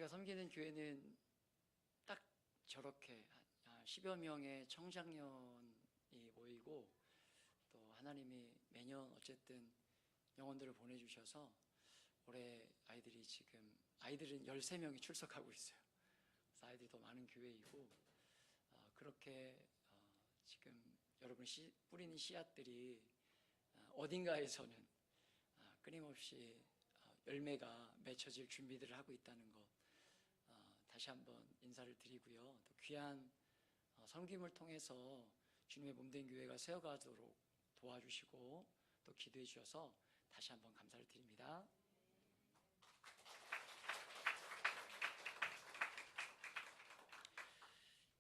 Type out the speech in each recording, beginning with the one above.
제가 섬기는 교회는 딱 저렇게 10여 명의 청장년이 모이고, 또 하나님이 매년 어쨌든 영혼들을 보내주셔서 올해 아이들은 13명이 출석하고 있어요. 그래서 아이들이 더 많은 교회이고, 그렇게 지금 여러분이 뿌리는 씨앗들이 어딘가에서는 끊임없이 열매가 맺혀질 준비들을 하고 있다는 것, 다시 한번 인사를 드리고요. 또 귀한 섬김을 통해서 주님의 몸된 교회가 세워가도록 도와주시고 또 기도해 주셔서 다시 한번 감사를 드립니다.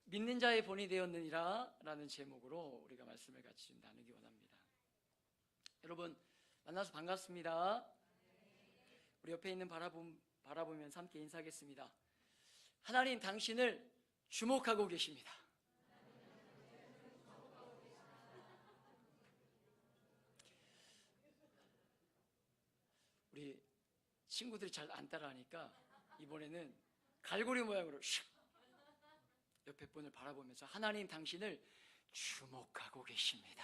믿는 자의 본이 되었느니라 라는 제목으로 우리가 말씀을 같이 좀 나누기 원합니다. 여러분 만나서 반갑습니다. 우리 옆에 있는 바라보면서 함께 인사하겠습니다. 하나님 당신을 주목하고 계십니다. 우리 친구들이 잘 안 따라하니까 이번에는 갈고리 모양으로 슉 옆에 분을 바라보면서 하나님 당신을 주목하고 계십니다.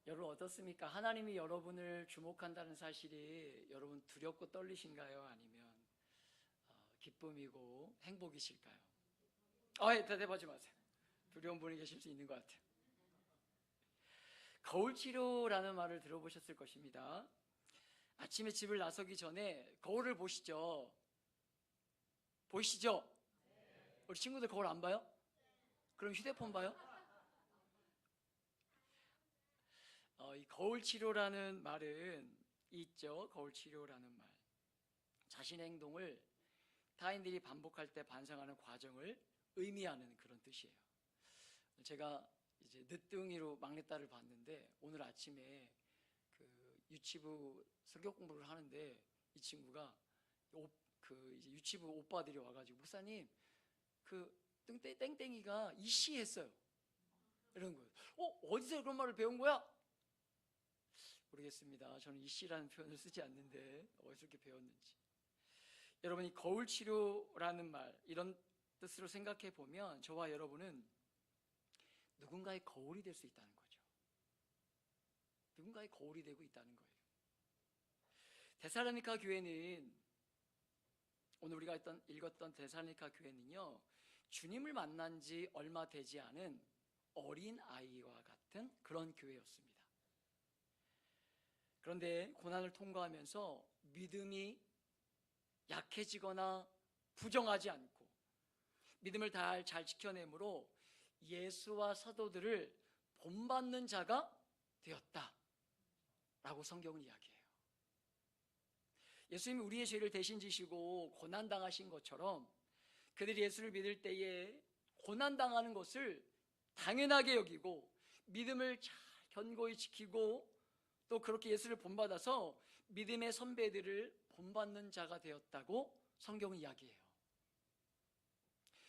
여러분 어떻습니까? 하나님이 여러분을 주목한다는 사실이 여러분 두렵고 떨리신가요? 아니면 기쁨이고 행복이실까요? 대답하지 마세요. 두려운 분이 계실 수 있는 것 같아요. 거울치료라는 말을 들어보셨을 것입니다. 아침에 집을 나서기 전에 거울을 보시죠? 보이시죠? 우리 친구들 거울 안 봐요? 그럼 휴대폰 봐요? 이 거울치료라는 말은 있죠. 거울치료라는 말, 자신의 행동을 타인들이 반복할 때 반성하는 과정을 의미하는 그런 뜻이에요. 제가 이제 늦둥이로 막내딸을 봤는데 오늘 아침에 그 유치부 성격 공부를 하는데 이 친구가 이제 유치부 오빠들이 와가지고 목사님 그 땡땡이가 이씨 했어요 이런 거예요. 어디서 그런 말을 배운 거야? 모르겠습니다. 저는 이씨라는 표현을 쓰지 않는데 어디서 이렇게 배웠는지. 여러분이 거울치료라는 말 이런 뜻으로 생각해 보면 저와 여러분은 누군가의 거울이 될 수 있다는 거죠. 누군가의 거울이 되고 있다는 거예요. 데살로니가 교회는 오늘 우리가 읽었던 데살로니가 교회는요, 주님을 만난 지 얼마 되지 않은 어린 아이와 같은 그런 교회였습니다. 그런데 고난을 통과하면서 믿음이 약해지거나 부정하지 않고 믿음을 잘 지켜내므로 예수와 사도들을 본받는 자가 되었다라고 성경은 이야기해요. 예수님이 우리의 죄를 대신 지시고 고난당하신 것처럼 그들이 예수를 믿을 때에 고난당하는 것을 당연하게 여기고 믿음을 잘 견고히 지키고 또 그렇게 예수를 본받아서 믿음의 선배들을 본받는 자가 되었다고 성경은 이야기해요.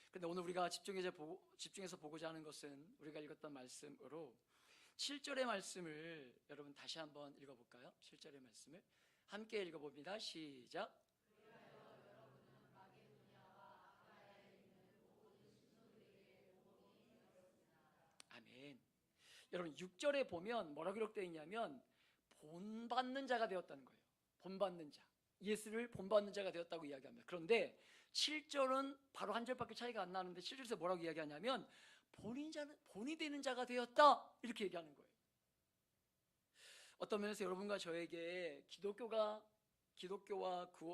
그런데 오늘 우리가 집중해서 보고자 하는 것은 우리가 읽었던 말씀으로 7절의 말씀을 여러분 다시 한번 읽어볼까요? 7절의 말씀을 함께 읽어봅니다. 시작. 아멘. 여러분 6절에 보면 뭐라고 기록되어 있냐면 본받는 자가 되었다는 거예요. 본받는 자, 예수를 본받는 자가 되었다고 이야기합니다. 그런데 7절은 바로 한 절밖에 차이가 안 나는데 7절에서 뭐라고 이야기하냐면 본이 되는 자가 되었다 이렇게 얘기하는 거예요. 어떤 면에서 여러분과 저에게 기독교와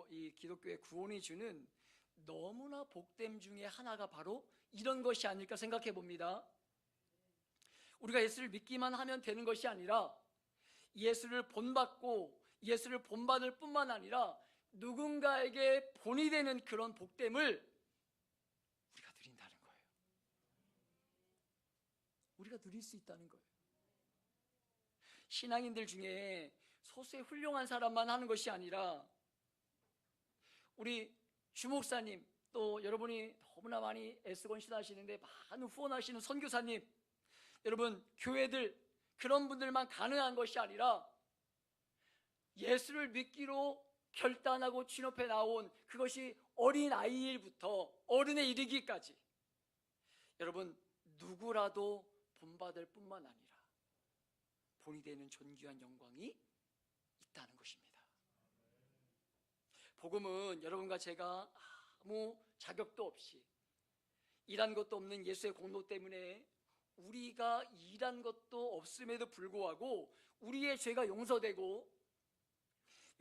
이 기독교의 구원이 주는 너무나 복됨 중에 하나가 바로 이런 것이 아닐까 생각해 봅니다. 우리가 예수를 믿기만 하면 되는 것이 아니라 예수를 본받고 예수를 본받을 뿐만 아니라 누군가에게 본이 되는 그런 복됨을 우리가 누린다는 거예요. 우리가 누릴 수 있다는 거예요. 신앙인들 중에 소수의 훌륭한 사람만 하는 것이 아니라 우리 주목사님 또 여러분이 너무나 많이 애쓰고 헌신하시는데 많은 후원하시는 선교사님, 여러분 교회들 그런 분들만 가능한 것이 아니라 예수를 믿기로 결단하고 진업해 나온 그것이 어린아이일부터 어른에 이르기까지 여러분 누구라도 본받을 뿐만 아니라 본이 되는 존귀한 영광이 있다는 것입니다. 복음은 여러분과 제가 아무 자격도 없이 일한 것도 없는 예수의 공로 때문에 우리가 일한 것도 없음에도 불구하고 우리의 죄가 용서되고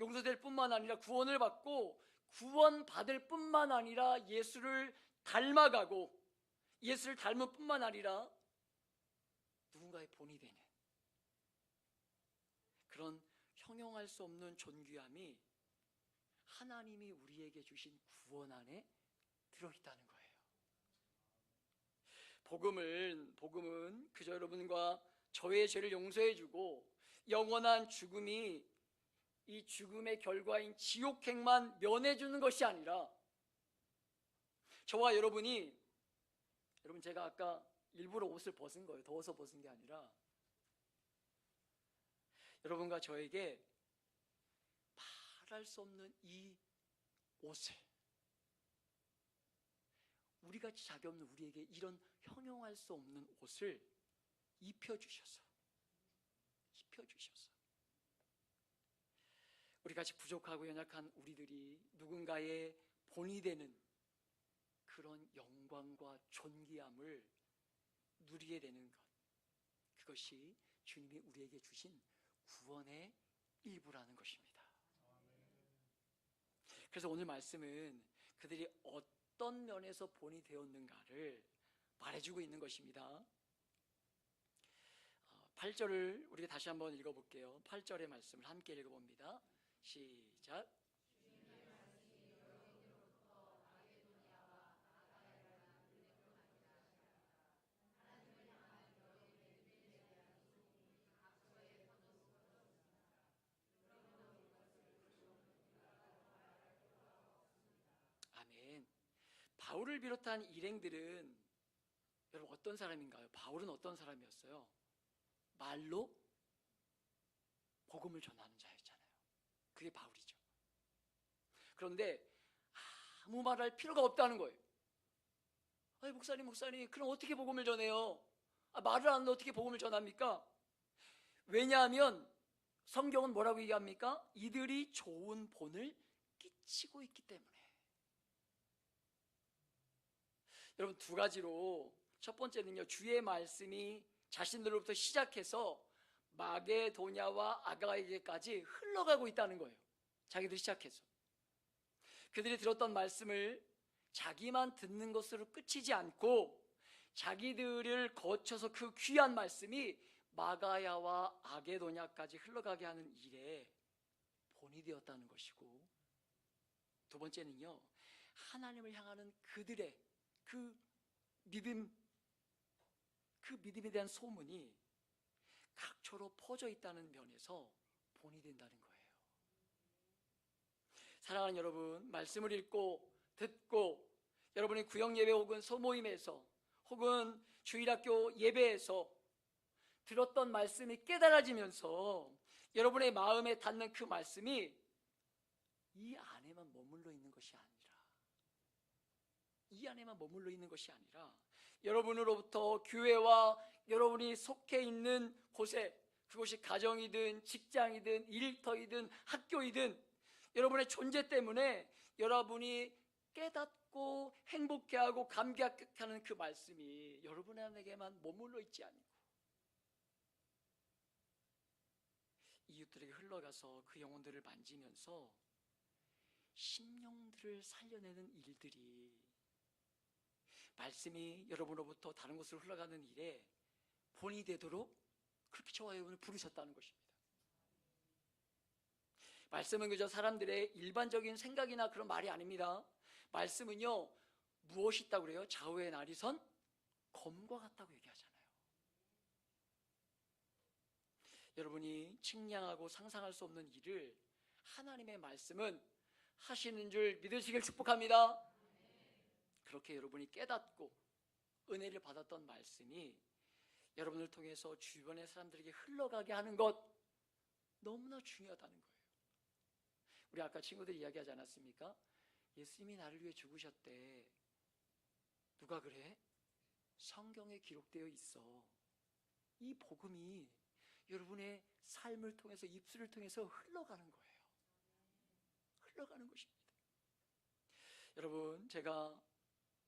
용서될 뿐만 아니라 구원을 받고 구원받을 뿐만 아니라 예수를 닮아가고 예수를 닮을 뿐만 아니라 누군가의 본이 되는 그런 형용할 수 없는 존귀함이 하나님이 우리에게 주신 구원 안에 들어있다는 거예요. 복음은 그저 여러분과 저의 죄를 용서해주고 영원한 죽음이 이 죽음의 결과인 지옥행만 면해주는 것이 아니라 저와 여러분 제가 아까 일부러 옷을 벗은 거예요. 더워서 벗은 게 아니라 여러분과 저에게 말할 수 없는 이 옷을 우리같이 자격 없는 우리에게 이런 형용할 수 없는 옷을 입혀주셔서 우리같이 부족하고 연약한 우리들이 누군가의 본이 되는 그런 영광과 존귀함을 누리게 되는 것, 그것이 주님이 우리에게 주신 구원의 일부라는 것입니다. 그래서 오늘 말씀은 그들이 어떤 면에서 본이 되었는가를 말해주고 있는 것입니다. 8절을 우리가 다시 한번 읽어볼게요. 8절의 말씀을 함께 읽어봅니다. 시작. 아멘. 바울을 비롯한 일행들은 여러분 어떤 사람인가요? 바울은 어떤 사람이었어요? 말로 복음을 전하는 자였잖아요. 그게 바울이죠. 그런데 아무 말할 필요가 없다는 거예요. 아니, 목사님 그럼 어떻게 복음을 전해요? 말을 안 하는데 어떻게 복음을 전합니까? 왜냐하면 성경은 뭐라고 얘기합니까? 이들이 좋은 본을 끼치고 있기 때문에. 여러분 두 가지로, 첫 번째는요, 주의 말씀이 자신들로부터 시작해서 마게도냐와 아가에게까지 흘러가고 있다는 거예요. 자기들이 시작해서 그들이 들었던 말씀을 자기만 듣는 것으로 끝이지 않고 자기들을 거쳐서 그 귀한 말씀이 마가야와 아게도냐까지 흘러가게 하는 일에 본이 되었다는 것이고, 두 번째는요, 하나님을 향하는 그들의 그 믿음에 대한 소문이 각처로 퍼져 있다는 면에서 본이 된다는 거예요. 사랑하는 여러분, 말씀을 읽고 듣고 여러분이 구역예배 혹은 소모임에서 혹은 주일학교 예배에서 들었던 말씀이 깨달아지면서 여러분의 마음에 닿는 그 말씀이 이 안에만 머물러 있는 것이 아니라 여러분으로부터 교회와 여러분이 속해 있는 곳에, 그곳이 가정이든 직장이든 일터이든 학교이든 여러분의 존재 때문에 여러분이 깨닫고 행복해하고 감격하는 그 말씀이 여러분에게만 머물러 있지 않고 이웃들에게 흘러가서 그 영혼들을 만지면서 심령들을 살려내는 일들이, 말씀이 여러분으로부터 다른 곳으로 흘러가는 일에 본이 되도록 그렇게 저와 여러분을 부르셨다는 것입니다. 말씀은 그저 사람들의 일반적인 생각이나 그런 말이 아닙니다. 말씀은요, 무엇이 있다고 그래요? 좌우의 날이 선 검과 같다고 얘기하잖아요. 여러분이 측량하고 상상할 수 없는 일을 하나님의 말씀은 하시는 줄 믿으시길 축복합니다. 그렇게 여러분이 깨닫고 은혜를 받았던 말씀이 여러분을 통해서 주변의 사람들에게 흘러가게 하는 것, 너무나 중요하다는 거예요. 우리 아까 친구들이 이야기하지 않았습니까? 예수님이 나를 위해 죽으셨대. 누가 그래? 성경에 기록되어 있어. 이 복음이 여러분의 삶을 통해서, 입술을 통해서 흘러가는 거예요. 흘러가는 것입니다. 여러분, 제가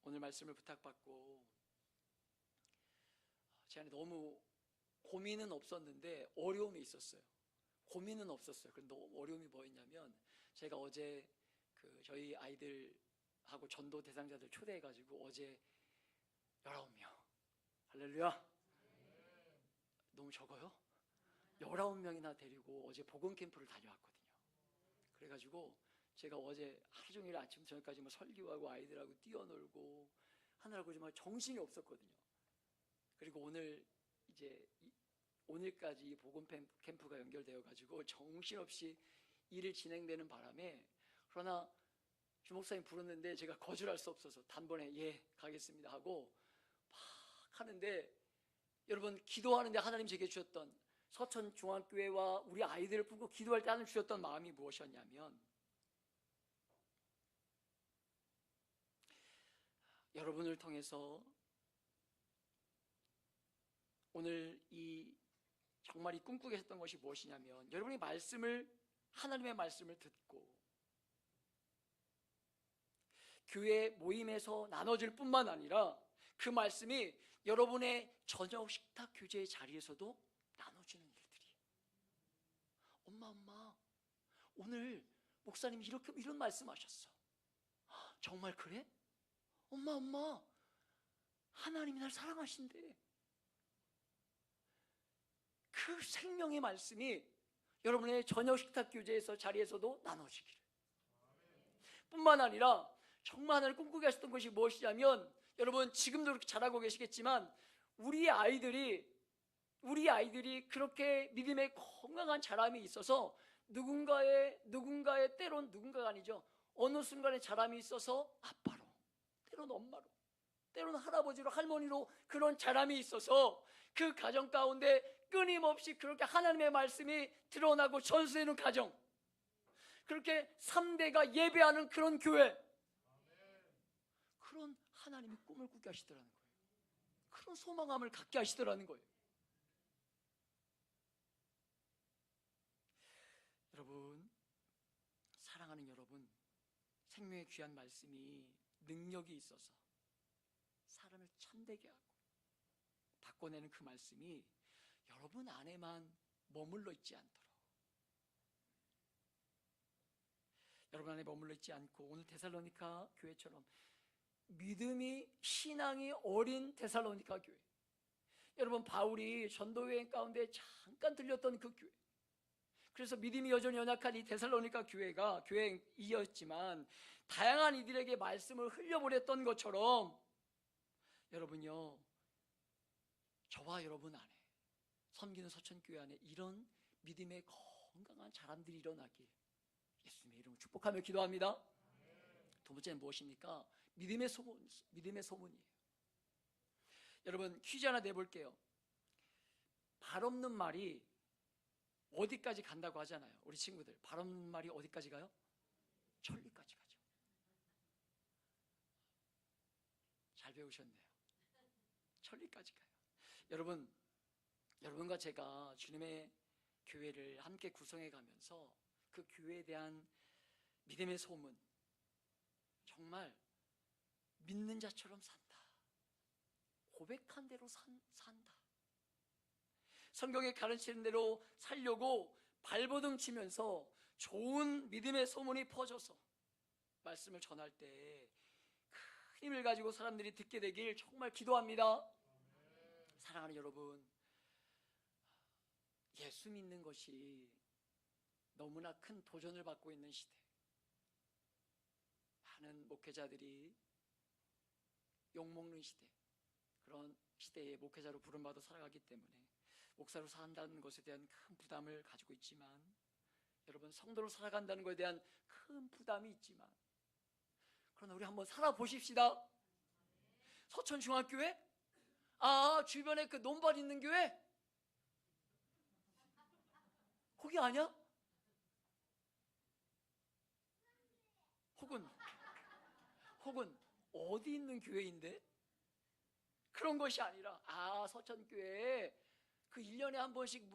오늘 말씀을 부탁받고 제 안에 너무 고민은 없었는데 어려움이 있었어요. 고민은 없었어요. 그런데 너무 어려움이 뭐였냐면, 제가 어제 저희 아이들하고 전도 대상자들 초대해가지고 어제 19명, 할렐루야, 너무 적어요? 19명이나 데리고 어제 복음 캠프를 다녀왔거든요. 그래가지고 제가 어제 하루 종일 아침 저녁까지 뭐 설교하고 아이들하고 뛰어놀고 하느라고 정말 정신이 없었거든요. 그리고 오늘 이제 오늘까지 이 복음 캠프가 연결되어가지고 정신없이 일을 진행되는 바람에, 그러나 주 목사님 부르는데 제가 거절할 수 없어서 단번에 예 가겠습니다 하고 막 하는데, 여러분, 기도하는데 하나님 제게 주셨던, 서천 중앙교회와 우리 아이들을 품고 기도할 때 하나님 주셨던 마음이 무엇이었냐면, 여러분을 통해서 오늘 정말 이 꿈꾸게 했던 것이 무엇이냐면, 여러분이 하나님의 말씀을 듣고 교회 모임에서 나눠질 뿐만 아니라 그 말씀이 여러분의 저녁 식탁 교제의 자리에서도 나눠지는 일들이에요. 엄마, 오늘 목사님이 이런 말씀하셨어. 정말 그래? 엄마, 하나님이 날 사랑하신대. 그 생명의 말씀이 여러분의 저녁 식탁 교제에서 자리에서도 나눠지기를. 뿐만 아니라 정말 하나님 꿈꾸게 하셨던 것이 무엇이냐면, 여러분 지금도 그렇게 잘하고 계시겠지만 우리 아이들이 그렇게 믿음의 건강한 자람이 있어서 누군가의 때론 누군가가 아니죠, 어느 순간에 자람이 있어서 아빠로, 때론 엄마로, 때론 할아버지로, 할머니로 그런 자람이 있어서 그 가정 가운데 끊임없이 그렇게 하나님의 말씀이 드러나고 전수되는 가정, 그렇게 3대가 예배하는 그런 교회, 그런 하나님이 꿈을 꾸게 하시더라는 거예요. 그런 소망함을 갖게 하시더라는 거예요. 여러분, 사랑하는 여러분, 생명의 귀한 말씀이 능력이 있어서 사람을 참되게 하고 바꿔내는 그 말씀이 여러분 안에만 머물러 있지 않도록, 여러분 안에 머물러 있지 않고 오늘 데살로니가 교회처럼 믿음이, 신앙이 어린 데살로니가 교회, 여러분 바울이 전도여행 가운데 잠깐 들렸던 그 교회, 그래서 믿음이 여전히 연약한 이 데살로니가 교회가 교회이었지만 다양한 이들에게 말씀을 흘려보냈던 것처럼, 여러분요, 저와 여러분 안에, 섬기는 서천교회 안에 이런 믿음의 건강한 자람들이 일어나길 예수님의 이름으로 축복하며 기도합니다. 두 번째는 무엇입니까? 믿음의 소문이에요. 여러분, 퀴즈 하나 내볼게요. 발 없는 말이 어디까지 간다고 하잖아요. 우리 친구들, 발 없는 말이 어디까지 가요? 천리까지 가죠. 잘 배우셨네요. 천리까지 가요. 여러분과 제가 주님의 교회를 함께 구성해 가면서 그 교회에 대한 믿음의 소문, 정말 믿는 자처럼 산다, 고백한 대로 산다, 성경에 가르치는 대로 살려고 발버둥 치면서 좋은 믿음의 소문이 퍼져서 말씀을 전할 때 큰 힘을 가지고 사람들이 듣게 되길 정말 기도합니다. 사랑하는 여러분, 예수 믿는 것이 너무나 큰 도전을 받고 있는 시대, 많은 목회자들이 욕먹는 시대, 그런 시대에 목회자로 부름받아 살아가기 때문에 목사로 산다는 것에 대한 큰 부담을 가지고 있지만, 여러분 성도로 살아간다는 것에 대한 큰 부담이 있지만, 그러나 우리 한번 살아보십시다. 서천중학교회? 주변에 그 논밭 있는 교회? 거기 아니야? 혹은 어디 있는 교회인데? 그런 것이 아니라 서천교회에 그 1년에 한 번씩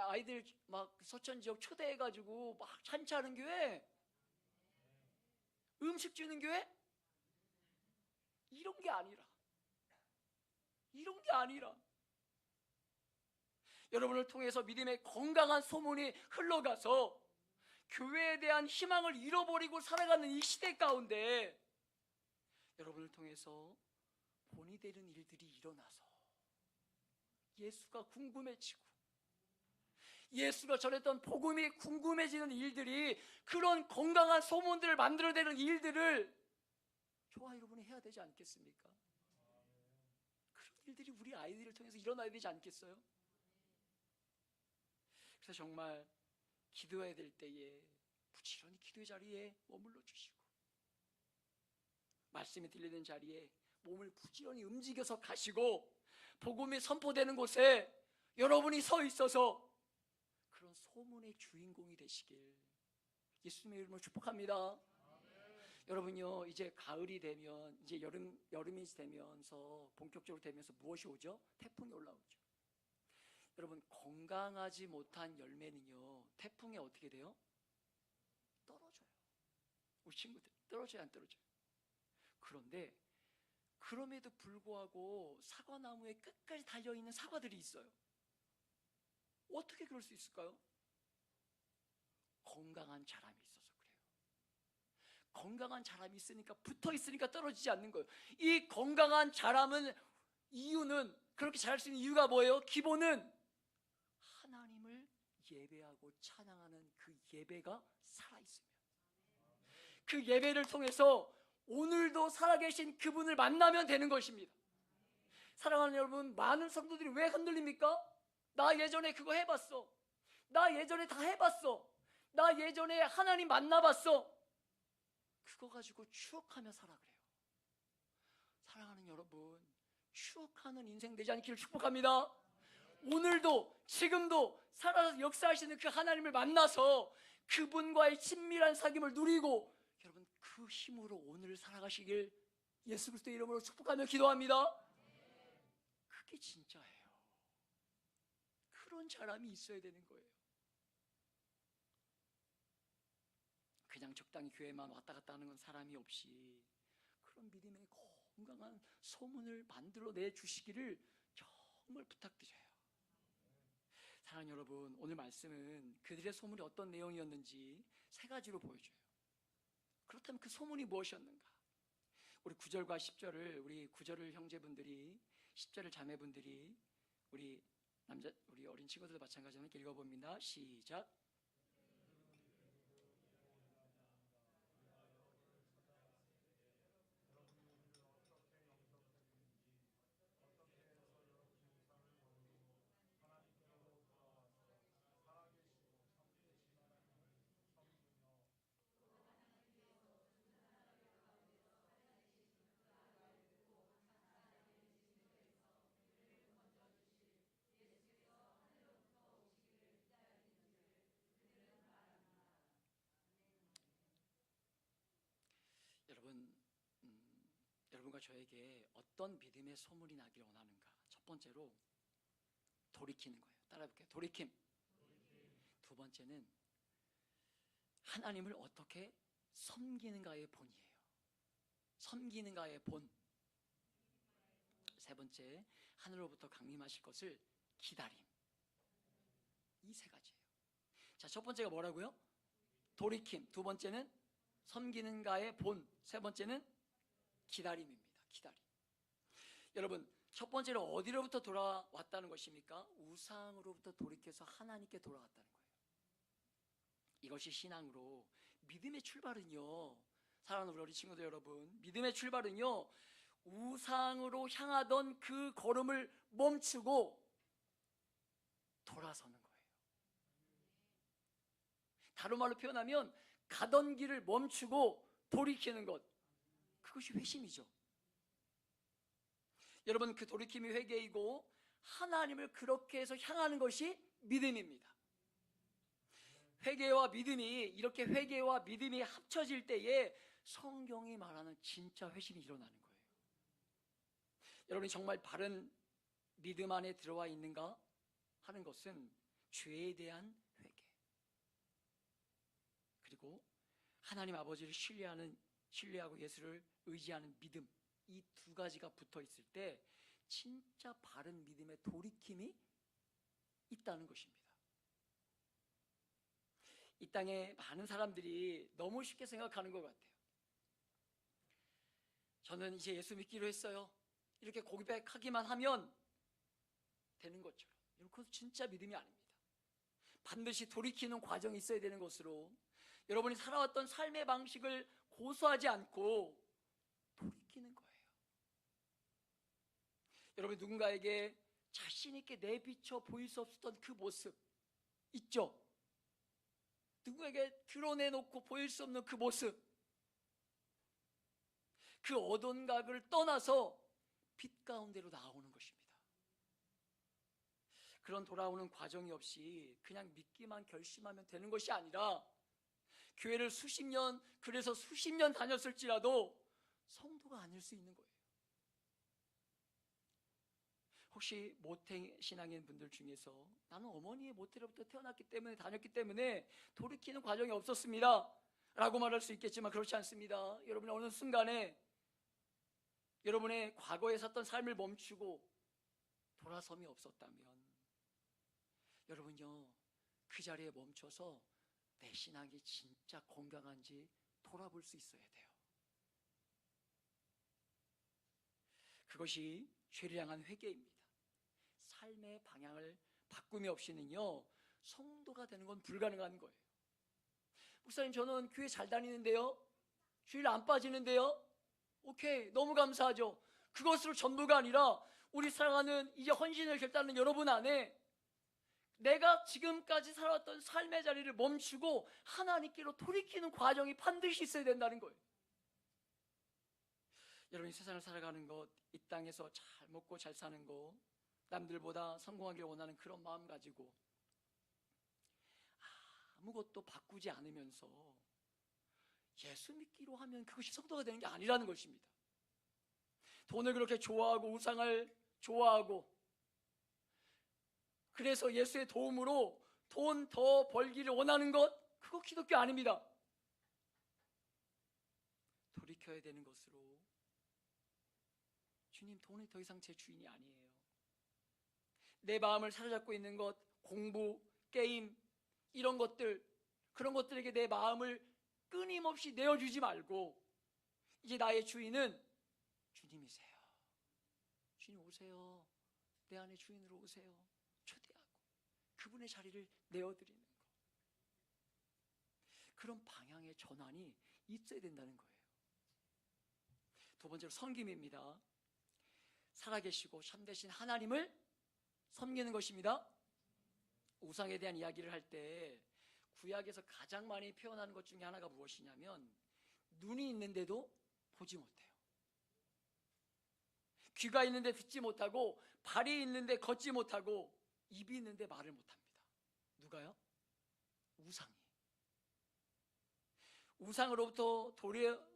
아이들 막 서천 지역 초대해가지고 막 찬치하는 교회, 음식 주는 교회? 이런 게 아니라 여러분을 통해서 믿음의 건강한 소문이 흘러가서 교회에 대한 희망을 잃어버리고 살아가는 이 시대 가운데 여러분을 통해서 본이 되는 일들이 일어나서 예수가 궁금해지고 예수가 전했던 복음이 궁금해지는 일들이, 그런 건강한 소문들을 만들어내는 일들을 저와 여러분이 해야 되지 않겠습니까? 그런 일들이 우리 아이들을 통해서 일어나야 되지 않겠어요? 그래서 정말 기도해야 될 때에 부지런히 기도의 자리에 머물러 주시고, 말씀이 들리는 자리에 몸을 부지런히 움직여서 가시고, 복음이 선포되는 곳에 여러분이 서 있어서 그런 소문의 주인공이 되시길 예수님의 이름으로 축복합니다. 여러분요, 이제 가을이 되면, 이제 여름이 되면서 본격적으로 되면서 무엇이 오죠? 태풍이 올라오죠. 여러분, 건강하지 못한 열매는요, 태풍에 어떻게 돼요? 떨어져요. 우리 친구들 떨어져요, 안 떨어져요? 그런데 그럼에도 불구하고 사과나무에 끝까지 달려있는 사과들이 있어요. 어떻게 그럴 수 있을까요? 건강한 자람이 있어서 그래요. 건강한 자람이 있으니까, 붙어 있으니까 떨어지지 않는 거예요. 이 건강한 자람은, 이유는, 그렇게 자랄 수 있는 이유가 뭐예요? 기본은 하나님을 예배하고 찬양하는 그 예배가 살아있으면, 그 예배를 통해서 오늘도 살아계신 그분을 만나면 되는 것입니다. 사랑하는 여러분, 많은 성도들이 왜 흔들립니까? 나 예전에 그거 해봤어, 나 예전에 다 해봤어, 나 예전에 하나님 만나봤어, 그거 가지고 추억하며 살아 그래요. 사랑하는 여러분, 추억하는 인생 되지 않기를 축복합니다. 오늘도 지금도 살아서 역사하시는 그 하나님을 만나서 그분과의 친밀한 사귐을 누리고, 여러분 그 힘으로 오늘을 살아가시길 예수 그리스도의 이름으로 축복하며 기도합니다. 그게 진짜예요. 그런 사람이 있어야 되는 거예요. 그냥 적당히 교회만 왔다 갔다 하는 건 사람이 없이 그런 믿음의 건강한 소문을 만들어내 주시기를 정말 부탁드려요. 사랑하는 여러분, 오늘 말씀은 그들의 소문이 어떤 내용이었는지 세 가지로 보여줘요. 그렇다면 그 소문이 무엇이었는가? 우리 9절과 10절을, 우리 9절을 형제분들이, 10절을 자매분들이, 우리 어린 친구들도 마찬가지로 읽어봅니다. 시작. 여러분과 저에게 어떤 믿음의 소문이 나길 원하는가? 첫 번째로 돌이키는 거예요. 따라해볼게요. 돌이킴. 두 번째는 하나님을 어떻게 섬기는가의 본이에요. 섬기는가의 본. 세 번째, 하늘로부터 강림하실 것을 기다림. 이 세 가지예요. 자, 첫 번째가 뭐라고요? 돌이킴. 두 번째는 섬기는가의 본. 세 번째는 기다림입니다. 기다림. 여러분, 첫 번째로 어디로부터 돌아왔다는 것입니까? 우상으로부터 돌이켜서 하나님께 돌아갔다는 거예요. 이것이 신앙으로, 믿음의 출발은요, 사랑하는 우리 어린 친구들 여러분, 믿음의 출발은요, 우상으로 향하던 그 걸음을 멈추고 돌아서는 거예요. 다른 말로 표현하면 가던 길을 멈추고 돌이키는 것, 그것이 회심이죠. 여러분, 그 돌이킴이 회개이고 하나님을 그렇게 해서 향하는 것이 믿음입니다. 회개와 믿음이, 이렇게 회개와 믿음이 합쳐질 때에 성경이 말하는 진짜 회심이 일어나는 거예요. 여러분이 정말 바른 믿음 안에 들어와 있는가 하는 것은 죄에 대한 회개, 그리고 하나님 아버지를 신뢰하고 예수를 의지하는 믿음, 이 두 가지가 붙어 있을 때 진짜 바른 믿음의 돌이킴이 있다는 것입니다. 이 땅에 많은 사람들이 너무 쉽게 생각하는 것 같아요. 저는 이제 예수 믿기로 했어요. 이렇게 고백하기만 하면 되는 것처럼. 그것은 진짜 믿음이 아닙니다. 반드시 돌이키는 과정이 있어야 되는 것으로, 여러분이 살아왔던 삶의 방식을 고수하지 않고 돌이키는 거예요. 여러분이 누군가에게 자신 있게 내비쳐 보일 수 없었던 그 모습 있죠? 누구에게 드러내놓고 보일 수 없는 그 모습, 그 어두운 각을 떠나서 빛 가운데로 나오는 것입니다. 그런 돌아오는 과정이 없이 그냥 믿기만 결심하면 되는 것이 아니라, 교회를 수십 년, 그래서 수십 년 다녔을지라도 성도가 아닐 수 있는 거예요. 혹시 모태신앙인 분들 중에서 나는 어머니의 모태로부터 태어났기 때문에, 다녔기 때문에 돌이키는 과정이 없었습니다 라고 말할 수 있겠지만 그렇지 않습니다. 여러분이 어느 순간에 여러분의 과거에 샀던 삶을 멈추고 돌아섬이 없었다면, 여러분요, 그 자리에 멈춰서 내 신앙이 진짜 건강한지 돌아볼 수 있어야 돼요. 그것이 죄를 향한 회개입니다. 삶의 방향을 바꿈이 없이는요, 성도가 되는 건 불가능한 거예요. 목사님, 저는 교회 잘 다니는데요, 주일 안 빠지는데요. 오케이, 너무 감사하죠. 그것으로 전부가 아니라 우리 사랑하는 이제 헌신을 결단하는 여러분 안에 내가 지금까지 살았던 삶의 자리를 멈추고 하나님께로 돌이키는 과정이 반드시 있어야 된다는 거예요. 여러분이 세상을 살아가는 것, 이 땅에서 잘 먹고 잘 사는 것, 남들보다 성공하길 원하는 그런 마음 가지고 아무것도 바꾸지 않으면서 예수 믿기로 하면 그것이 성도가 되는 게 아니라는 것입니다. 돈을 그렇게 좋아하고 우상을 좋아하고, 그래서 예수의 도움으로 돈 더 벌기를 원하는 것, 그거 기독교 아닙니다. 돌이켜야 되는 것으로, 주님, 돈이 더 이상 제 주인이 아니에요. 내 마음을 사로잡고 있는 것, 공부, 게임, 이런 것들, 그런 것들에게 내 마음을 끊임없이 내어주지 말고, 이제 나의 주인은 주님이세요. 주님 오세요. 내 안에 주인으로 오세요. 초대하고 그분의 자리를 내어드리는 것, 그런 방향의 전환이 있어야 된다는 거예요. 두 번째로 섬김입니다. 살아계시고 참되신 하나님을 섬기는 것입니다. 우상에 대한 이야기를 할 때 구약에서 가장 많이 표현하는 것 중에 하나가 무엇이냐면, 눈이 있는데도 보지 못해요. 귀가 있는데 듣지 못하고, 발이 있는데 걷지 못하고, 입이 있는데 말을 못합니다. 누가요? 우상이. 우상으로부터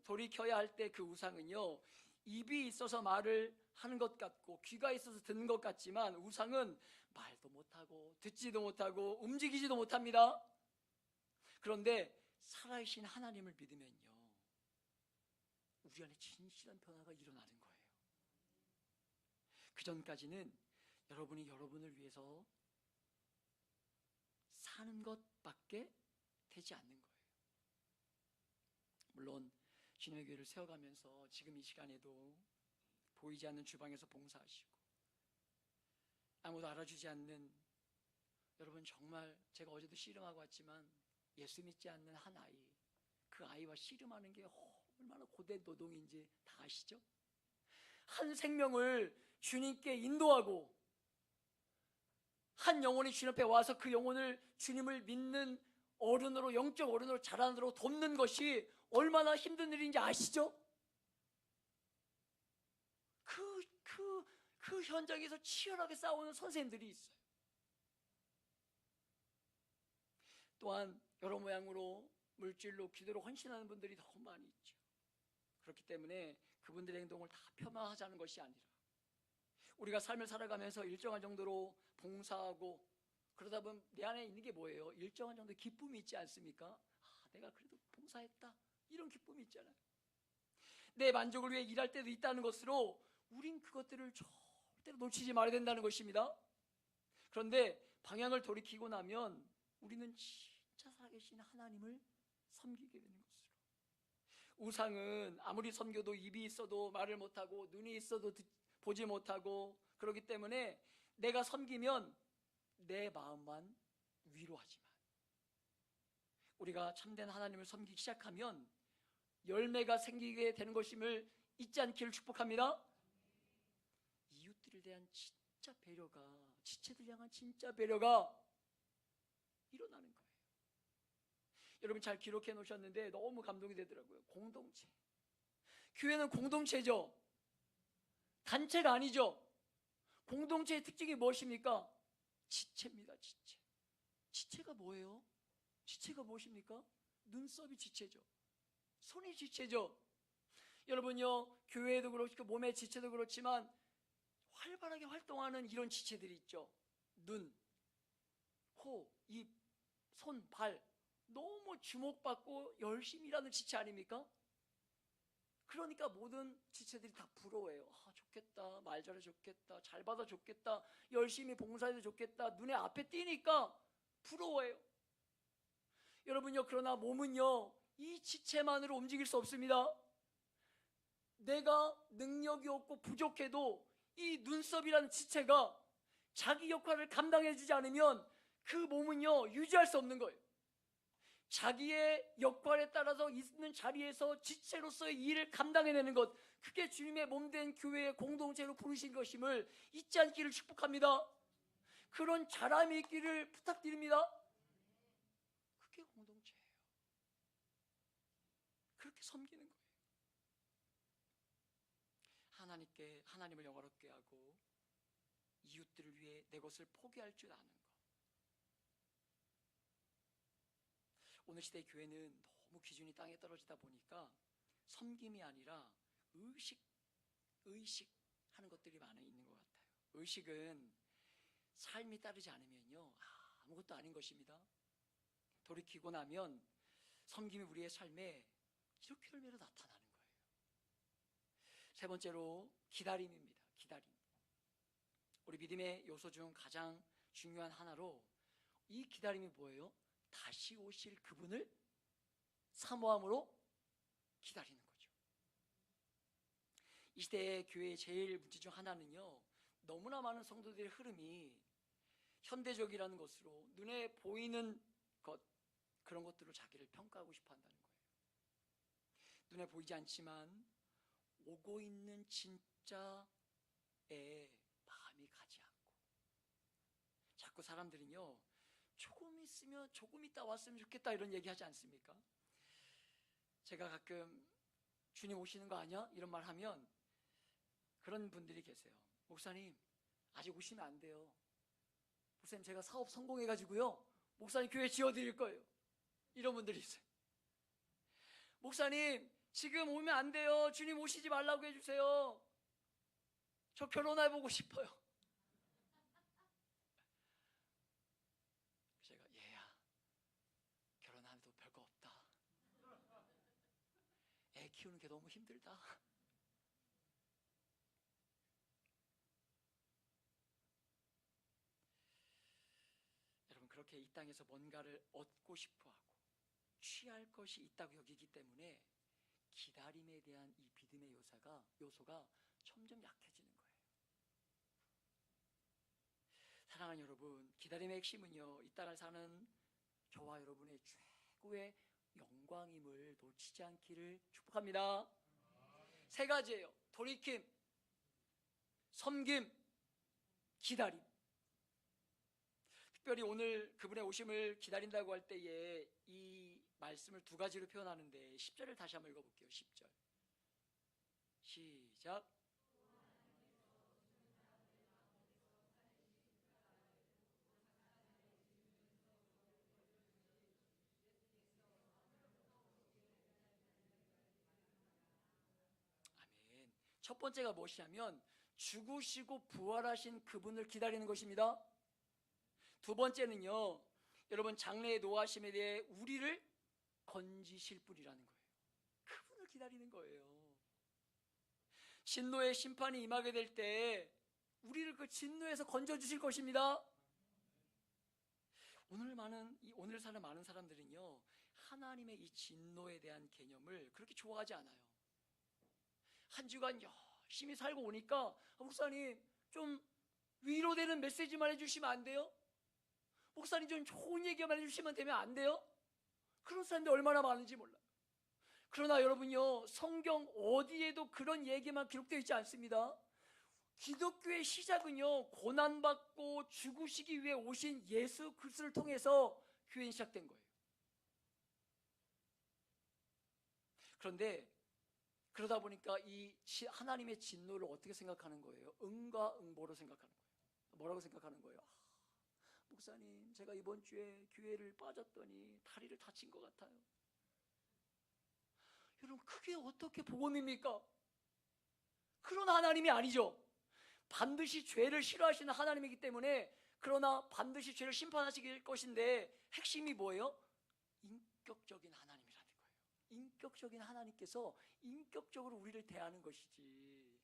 돌이켜야 할 때 그 우상은요, 입이 있어서 말을 하는 것 같고 귀가 있어서 듣는 것 같지만, 우상은 말도 못하고 듣지도 못하고 움직이지도 못합니다. 그런데 살아계신 하나님을 믿으면요, 우리 안에 진실한 변화가 일어나는 거예요. 그 전까지는 여러분이 여러분을 위해서 사는 것밖에 되지 않는 거예요. 물론 주님의 교회를 세워가면서 지금 이 시간에도 보이지 않는 주방에서 봉사하시고, 아무도 알아주지 않는, 여러분 정말 제가 어제도 씨름하고 왔지만 예수 믿지 않는 한 아이, 그 아이와 씨름하는 게 얼마나 고된 노동인지 다 아시죠? 한 생명을 주님께 인도하고, 한 영혼이 주님 앞에 와서 그 영혼을 주님을 믿는 어른으로, 영적 어른으로 자라도록 돕는 것이 얼마나 힘든 일인지 아시죠? 그 현장에서 치열하게 싸우는 선생님들이 있어요. 또한 여러 모양으로 물질로 기도로 헌신하는 분들이 너무 많이 있죠. 그렇기 때문에 그분들의 행동을 다 폄하하자는 것이 아니라 우리가 삶을 살아가면서 일정한 정도로 봉사하고 그러다 보면 내 안에 있는 게 뭐예요? 일정한 정도의 기쁨이 있지 않습니까? 내가 그래도 봉사했다, 이런 기쁨이 있잖아요. 내 만족을 위해 일할 때도 있다는 것으로 우린 그것들을 절대로 놓치지 말아야 된다는 것입니다. 그런데 방향을 돌이키고 나면 우리는 진짜 살아계신 하나님을 섬기게 되는 것으로, 우상은 아무리 섬겨도 입이 있어도 말을 못하고 눈이 있어도 보지 못하고 그렇기 때문에 내가 섬기면 내 마음만 위로하지만 우리가 참된 하나님을 섬기기 시작하면 열매가 생기게 되는 것임을 잊지 않기를 축복합니다. 이웃들에 대한 진짜 배려가, 지체들 향한 진짜 배려가 일어나는 거예요. 여러분 잘 기록해 놓으셨는데 너무 감동이 되더라고요. 공동체. 교회는 공동체죠. 단체가 아니죠. 공동체의 특징이 무엇입니까? 지체입니다. 지체. 지체가 뭐예요? 지체가 무엇입니까? 눈썹이 지체죠. 손이 지체죠. 여러분요, 교회도 그렇고 몸의 지체도 그렇지만 활발하게 활동하는 이런 지체들이 있죠. 눈, 코, 입, 손, 발, 너무 주목받고 열심히 일하는 지체 아닙니까? 그러니까 모든 지체들이 다 부러워해요. 좋겠다, 말 잘해줬겠다, 잘 받아줬겠다, 열심히 봉사해도 좋겠다, 눈에 앞에 띄니까 부러워해요. 여러분요, 그러나 몸은요, 이 지체만으로 움직일 수 없습니다. 내가 능력이 없고 부족해도 이 눈썹이라는 지체가 자기 역할을 감당해주지 않으면 그 몸은요, 유지할 수 없는 거예요. 자기의 역할에 따라서 있는 자리에서 지체로서의 일을 감당해내는 것, 그게 주님의 몸된 교회의 공동체로 부르신 것임을 잊지 않기를 축복합니다. 그런 자람이 있기를 부탁드립니다. 그게 공동체예요. 그렇게 섬기는 거예요. 하나님을 영화롭게 하고 이웃들을 위해 내 것을 포기할 줄 아는 것. 오늘 시대의 교회는 너무 기준이 땅에 떨어지다 보니까 섬김이 아니라 의식하는 것들이 많이 있는 것 같아요. 의식은 삶이 따르지 않으면요, 아무것도 아닌 것입니다. 돌이키고 나면 섬김이 우리의 삶에 이렇게 열매로 나타나는 거예요. 세 번째로 기다림입니다. 기다림. 우리 믿음의 요소 중 가장 중요한 하나로 이 기다림이 뭐예요? 다시 오실 그분을 사모함으로 기다리는 거죠. 이 시대의 교회의 제일 문제 중 하나는요, 너무나 많은 성도들의 흐름이 현대적이라는 것으로 눈에 보이는 것, 그런 것들로 자기를 평가하고 싶어 한다는 거예요. 눈에 보이지 않지만 오고 있는 진짜에 마음이 가지 않고, 자꾸 사람들은요, 조금 있으면, 조금 있다 왔으면 좋겠다, 이런 얘기 하지 않습니까? 제가 가끔 주님 오시는 거 아니야? 이런 말 하면 그런 분들이 계세요. 목사님, 아직 오시면 안 돼요. 목사님, 제가 사업 성공해가지고요, 목사님 교회 지어드릴 거예요. 이런 분들이 있어요. 목사님, 지금 오면 안 돼요. 주님 오시지 말라고 해주세요. 저 결혼해보고 싶어요. 제가, 얘야, 결혼해도 별거 없다. 애 키우는 게 너무 힘들다. 여러분, 그렇게 이 땅에서 뭔가를 얻고 싶어하고 취할 것이 있다고 여기기 때문에 기다림에 대한 이 믿음의 요소가 점점 약해지는 거예요. 사랑하는 여러분, 기다림의 핵심은요, 이 땅을 사는 저와 여러분의 최고의 영광임을 놓치지 않기를 축복합니다. 세 가지예요. 돌이킴, 섬김, 기다림. 특별히 오늘 그분의 오심을 기다린다고 할 때에 이 말씀을 두 가지로 표현하는데 10절을 다시 한번 읽어볼게요. 10절 시작. 첫 번째가 무엇이냐면 죽으시고 부활하신 그분을 기다리는 것입니다. 두 번째는요, 여러분 장래의 노하심에 대해 우리를 건지실 분이라는 거예요. 그분을 기다리는 거예요. 진노의 심판이 임하게 될 때 우리를 그 진노에서 건져주실 것입니다. 오늘 사는 많은 사람들은요, 하나님의 이 진노에 대한 개념을 그렇게 좋아하지 않아요. 한 주간 열심히 살고 오니까 목사님 좀 위로되는 메시지만 해주시면 안 돼요? 목사님 좀 좋은 얘기만 해주시면 되면 안 돼요? 그런 사람들 얼마나 많은지 몰라요. 그러나 여러분요, 성경 어디에도 그런 얘기만 기록되어 있지 않습니다. 기독교의 시작은요, 고난받고 죽으시기 위해 오신 예수 그리스도를 통해서 교회는 시작된 거예요. 그런데 그러다 보니까 이 하나님의 진노를 어떻게 생각하는 거예요? 응과 응보로 생각하는 거예요. 뭐라고 생각하는 거예요? 목사님, 제가 이번 주에 교회를 빠졌더니 다리를 다친 것 같아요. 여러분, 그게 어떻게 복음입니까? 그런 하나님이 아니죠. 반드시 죄를 싫어하시는 하나님이기 때문에, 그러나 반드시 죄를 심판하실 것인데 핵심이 뭐예요? 인격적인 하나님이라는 거예요. 인격적인 하나님께서 인격적으로 우리를 대하는 것이지,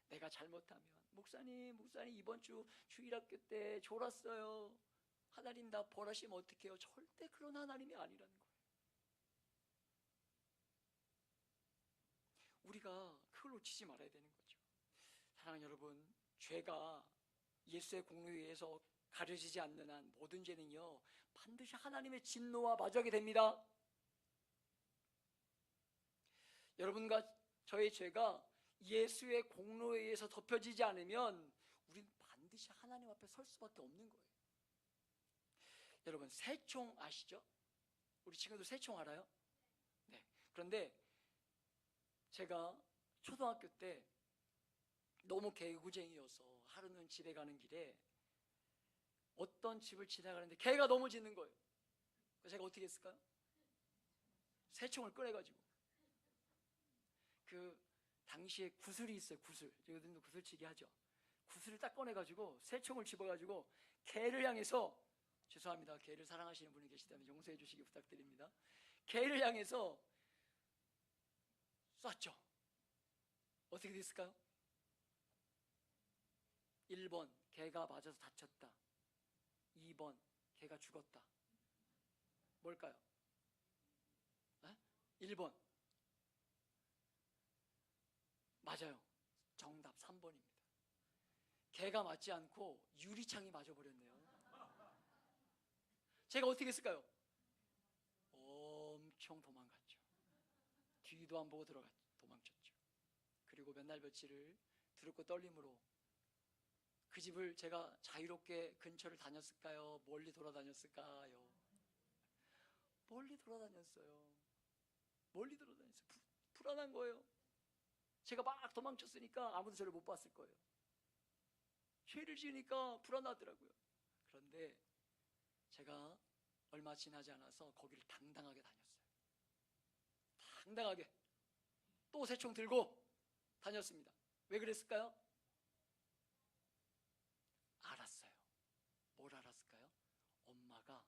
내가 잘못하면 목사님 이번 주 주일학교 때 졸았어요, 하나님 나 벌하시면 어떡해요? 절대 그런 하나님이 아니라는 거예요. 우리가 그걸 놓치지 말아야 되는 거죠. 사랑하는 여러분, 죄가 예수의 공로에 의해서 가려지지 않는 한 모든 죄는요, 반드시 하나님의 진노와 마주하게 됩니다. 여러분과 저의 죄가 예수의 공로에 의해서 덮여지지 않으면 우리는 반드시 하나님 앞에 설 수밖에 없는 거예요. 여러분, 새총 아시죠? 우리 친구들 새총 알아요? 네. 그런데 제가 초등학교 때 너무 개구쟁이여서 하루는 집에 가는 길에 어떤 집을 지나가는데 개가 너무 짖는 거예요. 그래서 제가 어떻게 했을까요? 새총을 꺼내가지고, 그 당시에 구슬이 있어요. 구슬, 요즘도 구슬치기 하죠. 구슬을 딱 꺼내가지고 새총을 집어가지고 개를 향해서, 죄송합니다, 개를 사랑하시는 분이 계시다면 용서해 주시기 부탁드립니다. 개를 향해서 쐈죠. 어떻게 됐을까요? 1번, 개가 맞아서 다쳤다. 2번, 개가 죽었다. 뭘까요? 1번. 맞아요. 정답 3번입니다. 개가 맞지 않고 유리창이 맞아버렸네요. 제가 어떻게 했을까요? 엄청 도망갔죠. 뒤도 안 보고 도망쳤죠. 그리고 몇 날 며칠을 두렵고 떨림으로 그 집을 제가 자유롭게 근처를 다녔을까요? 멀리 돌아다녔을까요? 멀리 돌아다녔어요. 멀리 돌아다녔어요. 불안한 거예요. 제가 막 도망쳤으니까 아무도 저를 못 봤을 거예요. 죄를 지으니까 불안하더라고요. 그런데 제가 얼마 지나지 않아서 거기를 당당하게 다녔어요. 당당하게 또 새총 들고 다녔습니다. 왜 그랬을까요? 알았어요. 뭘 알았을까요? 엄마가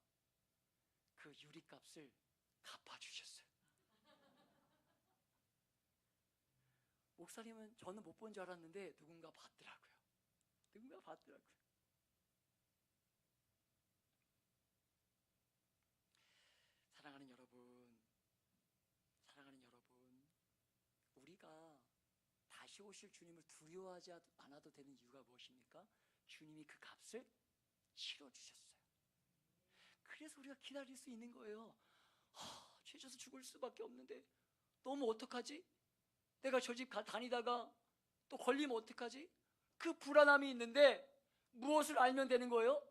그 유리값을 갚아주셨어요. 목사님은 저는 못 본 줄 알았는데 누군가 봤더라고요. 누군가 봤더라고요. 사랑하는 여러분, 우리가 다시 오실 주님을 두려워하지 않아도 되는 이유가 무엇입니까? 주님이 그 값을 치러주셨어요. 그래서 우리가 기다릴 수 있는 거예요. 죄 져서 죽을 수밖에 없는데 너무 어떡하지? 내가 저 집 다니다가 또 걸리면 어떡하지? 그 불안함이 있는데 무엇을 알면 되는 거예요?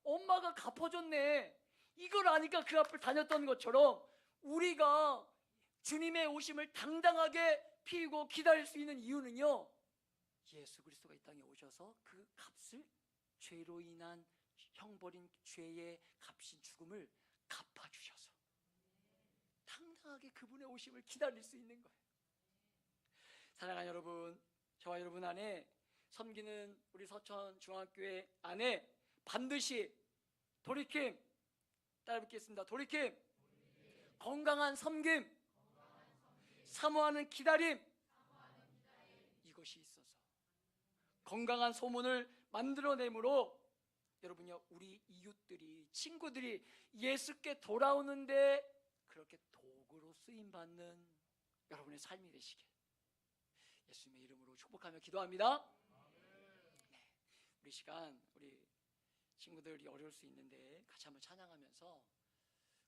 엄마가 갚아줬네. 이걸 아니까 그 앞을 다녔던 것처럼 우리가 주님의 오심을 당당하게 피우고 기다릴 수 있는 이유는요, 예수 그리스도가 이 땅에 오셔서 그 값을, 죄로 인한 형벌인 죄의 값인 죽음을 갚아주셔서 당당하게 그분의 오심을 기다릴 수 있는 거예요. 사랑하는 여러분, 저와 여러분 안에 섬기는 우리 서천 중앙교회 안에 반드시 돌이킴, 따라 뵙겠습니다. 돌이킴, 건강한 섬김, 사모하는 기다림, 이것이 있어서 건강한 소문을 만들어내므로 여러분요, 우리 이웃들이, 친구들이 예수께 돌아오는데 그렇게 도구로 쓰임받는 여러분의 삶이 되시길 예수님의 이름으로 축복하며 기도합니다. 네, 우리 시간 우리 친구들이 어려울 수 있는데 같이 한번 찬양하면서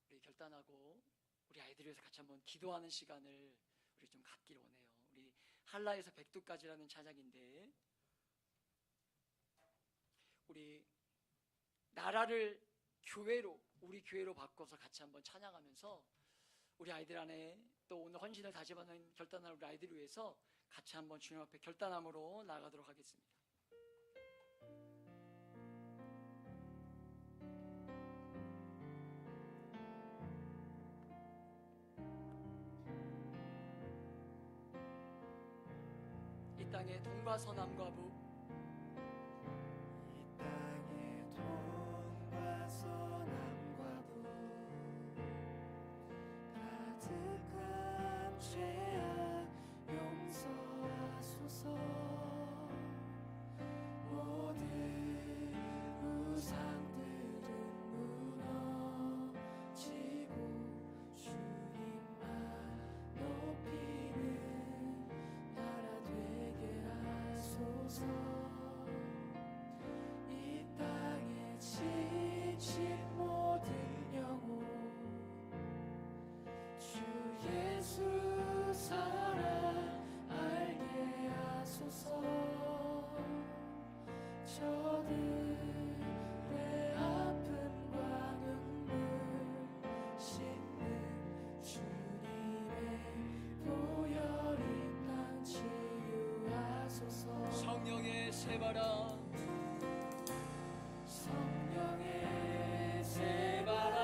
우리 결단하고 우리 아이들 위해서 같이 한번 기도하는 시간을 우리 좀 갖기를 원해요. 우리 한라에서 백두까지라는 찬양인데, 우리 나라를 교회로, 우리 교회로 바꿔서 같이 한번 찬양하면서 우리 아이들 안에 또 오늘 헌신을 다짐하는 결단하는 우리 아이들을 위해서 같이 한번 주님 앞에 결단함으로 나아가도록 하겠습니다. 이 땅의 동과 서남과 북, 이 땅의 동과 서남과 북, 가득한 죄악 용서하소서. 모든 우상들은 무너지고 주님만 높이는 나라 되게 하소서. 이 땅에 지친 모든 영혼 주 예수 사랑 알게 하소서. 저들의 아픔과 눈물 씻는 주님의 보혈이 땅 치유하소서. 성령의 새바라, 성령의 새바라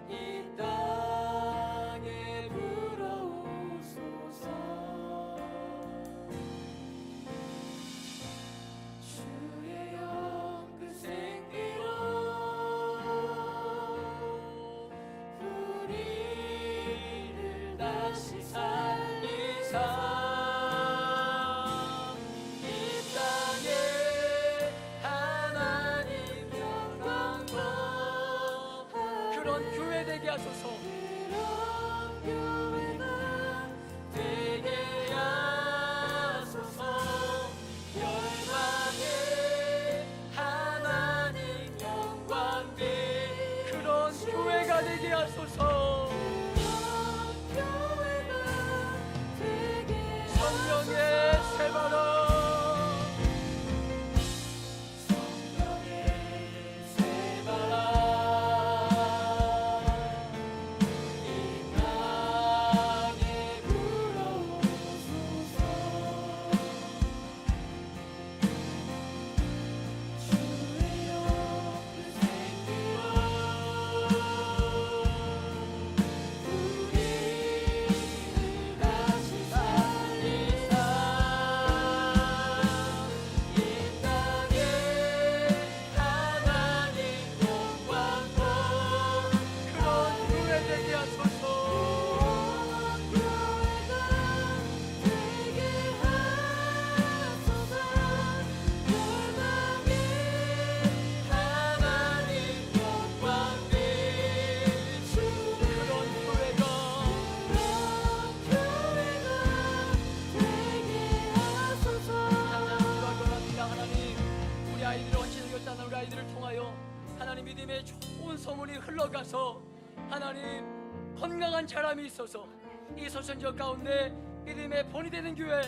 이 땅에 불어오소서. 주의 영 그 생기로 우리를 다시 살리사. 하소서. 그런 교회가 되게 하소서. 열방에 하나님 영광 빛 그런 교회가 되게 하소서. 그런 교회가 되게 성령의 새바라, 성령의 새바라 우리 아이들을 통하여 하나님 믿음의 좋은 소문이 흘러가서 하나님 건강한 사람이 있어서 이 서천지역 가운데 믿음의 본이 되는 교회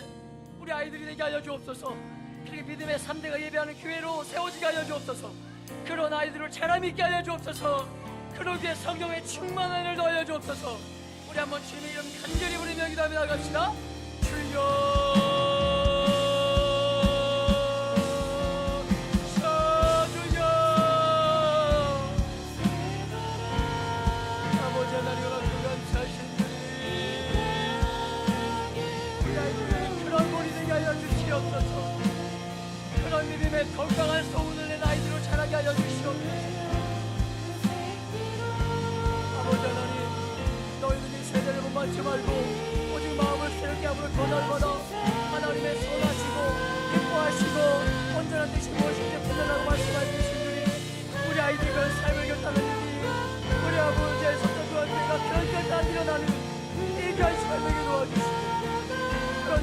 우리 아이들이 되게 하여 주옵소서. 그렇게 믿음의 3대가 예배하는 교회로 세워지게 하여 주옵소서. 그런 아이들을 자람 있게 하여 주옵소서. 그러기에 성령의 충만함을 더하여 주옵소서. 우리 한번 주님의 이름 간절히 부르며 기도하며 나갑시다. 주여 하나님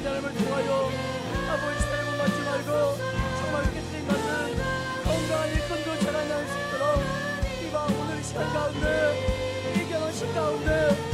하나님을 통하여 아버지 사랑을 받지 말고 정말 깨뜨림 받는 건강한 일꾼도 자라날 수 있도록 이와 오늘 시간 가운데 이 경험신 가운데